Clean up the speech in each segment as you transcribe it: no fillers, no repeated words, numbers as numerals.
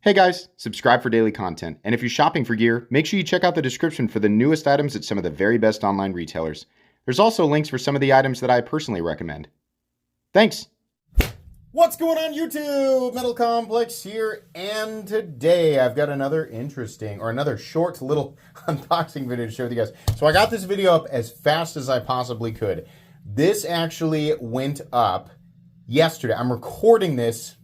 Hey guys, subscribe for daily content, and if you're shopping for gear, make sure you check out the description for the newest items at some of the very best online retailers. There's also links for some of the items that I personally recommend. Thanks! What's going on YouTube? Metal Complex here, and today I've got another short little unboxing video to share with you guys. So I got this video up as fast as I possibly could. This actually went up yesterday. I'm recording this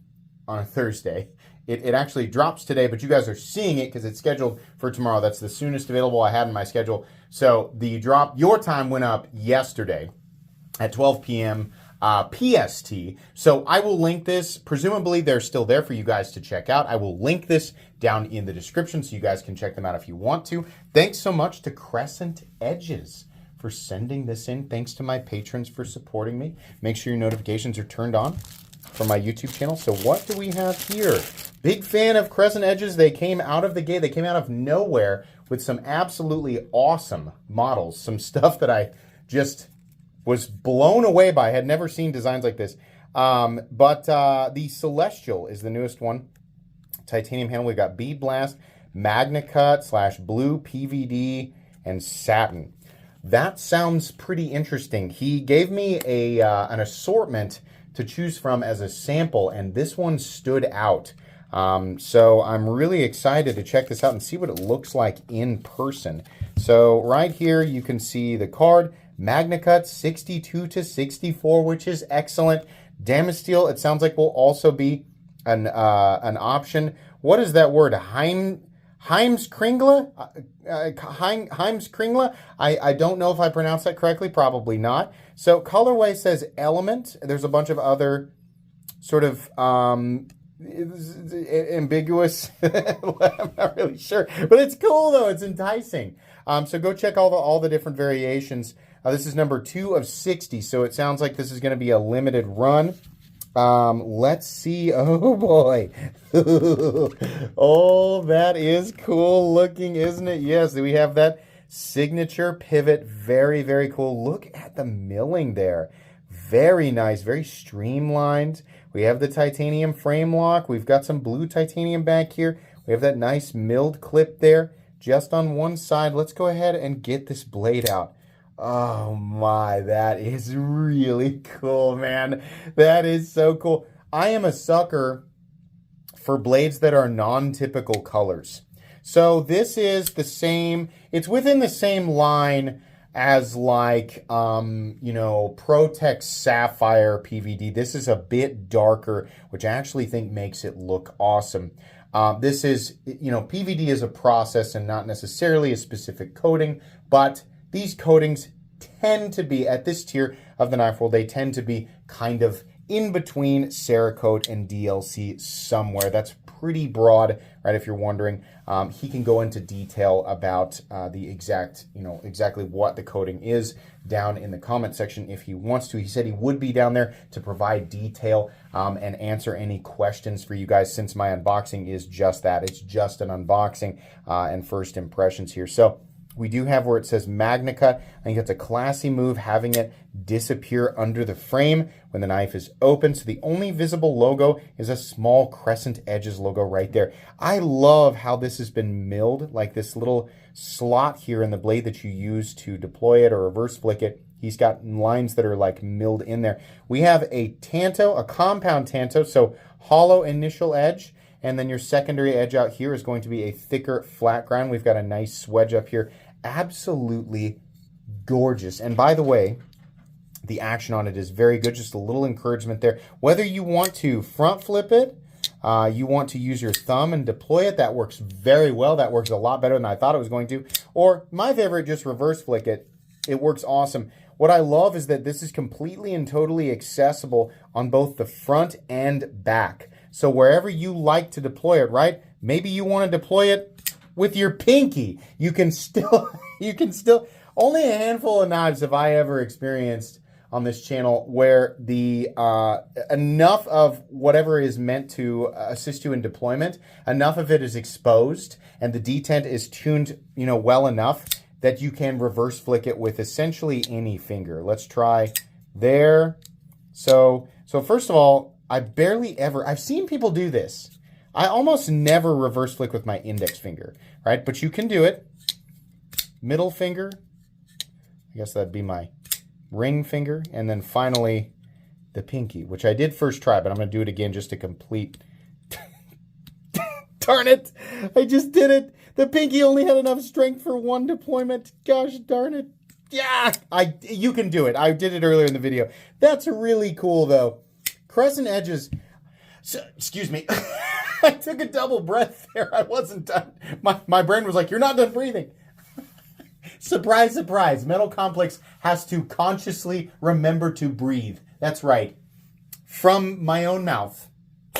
on a Thursday. It actually drops today, but you guys are seeing it because it's scheduled for tomorrow. That's the soonest available I had in my schedule. So the drop, your time went up yesterday at 12 p.m. PST. So I will link this. Presumably they're still there for you guys to check out. I will link this down in the description so you guys can check them out if you want to. Thanks so much to Crescent Edges for sending this in. Thanks to my patrons for supporting me. Make sure your notifications are turned on for my YouTube channel. So what do we have here? Big fan of Crescent Edges. They came out of the gate. They came out of nowhere with some absolutely awesome models. Some stuff that I just was blown away by. I had never seen designs like this. But the Celestial is the newest one. Titanium handle. We've got Bead Blast, Magna Cut / Blue, PVD, and Satin. That sounds pretty interesting. He gave me an assortment to choose from as a sample, and this one stood out. So I'm really excited to check this out and see what it looks like in person. So right here you can see the card, Magna Cut 62 to 64, which is excellent. Damasteel, it sounds like will also be an option. What is that word? Heimskringla? Heimskringla? I don't know if I pronounced that correctly. Probably not. So colorway says Element. There's a bunch of other sort of ambiguous. I'm not really sure, but it's cool though. It's enticing. So go check all the different variations. This is number 2 of 60. So it sounds like this is going to be a limited run. Let's see. Oh boy. Oh, that is cool looking, isn't it? Yes, we have that signature pivot. Very, very cool. Look at the milling there. Very nice, very streamlined. We have the titanium frame lock. We've got some blue titanium back here. We have that nice milled clip there just on one side. Let's go ahead and get this blade out. Oh my, that is really cool, man. That is so cool. I am a sucker for blades that are non-typical colors. So this is the same, it's within the same line as like, Protex Sapphire PVD. This is a bit darker, which I actually think makes it look awesome. This is, PVD is a process and not necessarily a specific coating, but these coatings tend to be, at this tier of the knife world, they tend to be kind of in between Cerakote and DLC somewhere. That's pretty broad, right, if you're wondering. He can go into detail about the exactly what the coating is down in the comment section if he wants to. He said he would be down there to provide detail and answer any questions for you guys, since my unboxing is just that. It's just an unboxing and first impressions here. So we do have where it says Magna Cut. I think it's a classy move, having it disappear under the frame when the knife is open. So the only visible logo is a small Crescent Edges logo right there. I love how this has been milled, like this little slot here in the blade that you use to deploy it or reverse flick it. He's got lines that are like milled in there. We have a tanto, a compound tanto, so hollow initial edge. And then your secondary edge out here is going to be a thicker flat grind. We've got a nice swedge up here. Absolutely gorgeous. And by the way, the action on it is very good. Just a little encouragement there. Whether you want to front flip it, you want to use your thumb and deploy it, that works very well. That works a lot better than I thought it was going to. Or my favorite, just reverse flick it. It works awesome. What I love is that this is completely and totally accessible on both the front and back. So wherever you like to deploy it, right? Maybe you want to deploy it with your pinky. You can still, only a handful of knives have I ever experienced on this channel where the enough of whatever is meant to assist you in deployment, enough of it is exposed and the detent is tuned, well enough that you can reverse flick it with essentially any finger. Let's try there. So first of all, I've seen people do this. I almost never reverse flick with my index finger, right? But you can do it. Middle finger. I guess that'd be my ring finger. And then finally, the pinky, which I did first try, but I'm going to do it again just to complete. Darn it. I just did it. The pinky only had enough strength for one deployment. Gosh darn it. Yeah, you can do it. I did it earlier in the video. That's really cool, though. Crescent Edges. So, excuse me. I took a double breath there. I wasn't done. My brain was like, you're not done breathing. Surprise, surprise. Metal Complex has to consciously remember to breathe. That's right. From my own mouth.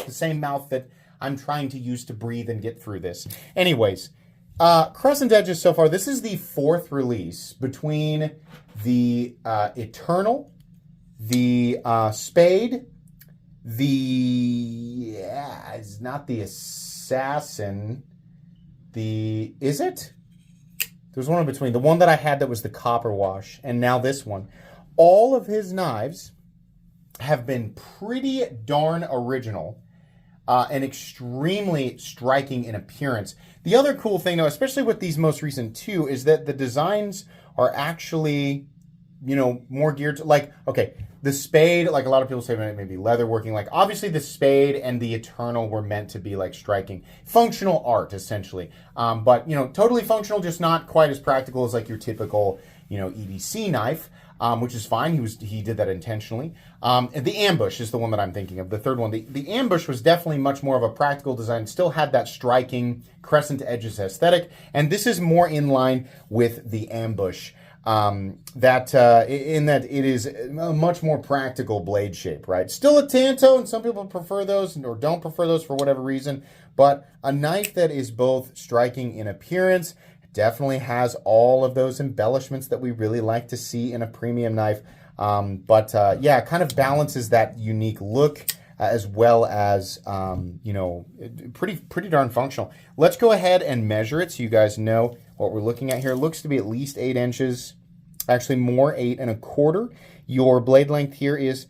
The same mouth that I'm trying to use to breathe and get through this. Anyways, Crescent Edges so far, this is the 4th release between the Eternal, the Spade, it's not the Assassin, is it? There's one in between. The one that I had that was the Copper Wash, and now this one. All of his knives have been pretty darn original and extremely striking in appearance. The other cool thing, though, especially with these most recent two, is that the designs are actually, more geared to, like, okay, the Spade, like a lot of people say it may be leather working. Like, obviously the Spade and the Eternal were meant to be, like, striking. Functional art, essentially. But, totally functional, just not quite as practical as, like, your typical, EDC knife. Which is fine. He did that intentionally. The Ambush is the one that I'm thinking of, the third one. The Ambush was definitely much more of a practical design, still had that striking Crescent Edges aesthetic, and this is more in line with the Ambush. In that it is a much more practical blade shape, right? Still a Tanto, and some people prefer those or don't prefer those for whatever reason, but a knife that is both striking in appearance, definitely has all of those embellishments that we really like to see in a premium knife. Yeah, it kind of balances that unique look as well as, pretty darn functional. Let's go ahead and measure it so you guys know what we're looking at here. It looks to be at least 8 inches, actually more, 8 1/4. Your blade length here is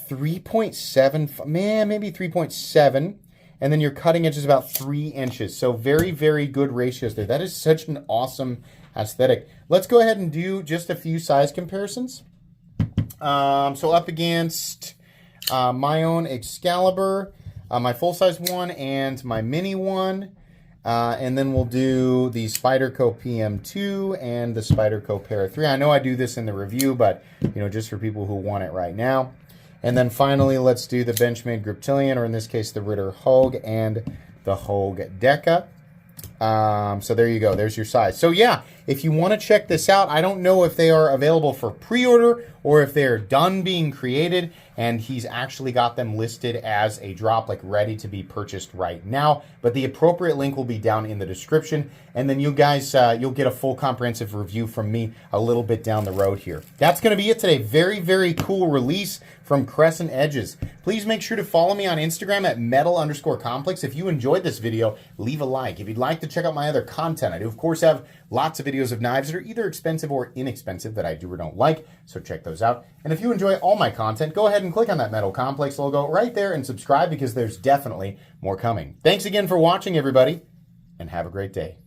3.7, maybe 3.7. And then your cutting edge is about 3 inches. So very, very good ratios there. That is such an awesome aesthetic. Let's go ahead and do just a few size comparisons. So up against my own Excalibur, my full-size one, and my mini one. And then we'll do the Spyderco PM2 and the Spyderco Para 3. I know I do this in the review, but just for people who want it right now. And then finally, let's do the Benchmade Griptilian, or in this case, the Ritter Hogue and the Hogue Deca. So there you go. There's your size. So yeah, if you want to check this out, I don't know if they are available for pre-order or if they're done being created and he's actually got them listed as a drop, like ready to be purchased right now. But the appropriate link will be down in the description. And then you guys, you'll get a full comprehensive review from me a little bit down the road here. That's going to be it today. Very, very cool release from Crescent Edges. Please make sure to follow me on Instagram at metal_complex. If you enjoyed this video, leave a like. If you'd like to check out my other content, I do, of course, have lots of videos of knives that are either expensive or inexpensive that I do or don't like, so check those out. And if you enjoy all my content, go ahead and click on that Metal Complex logo right there and subscribe because there's definitely more coming. Thanks again for watching, everybody, and have a great day.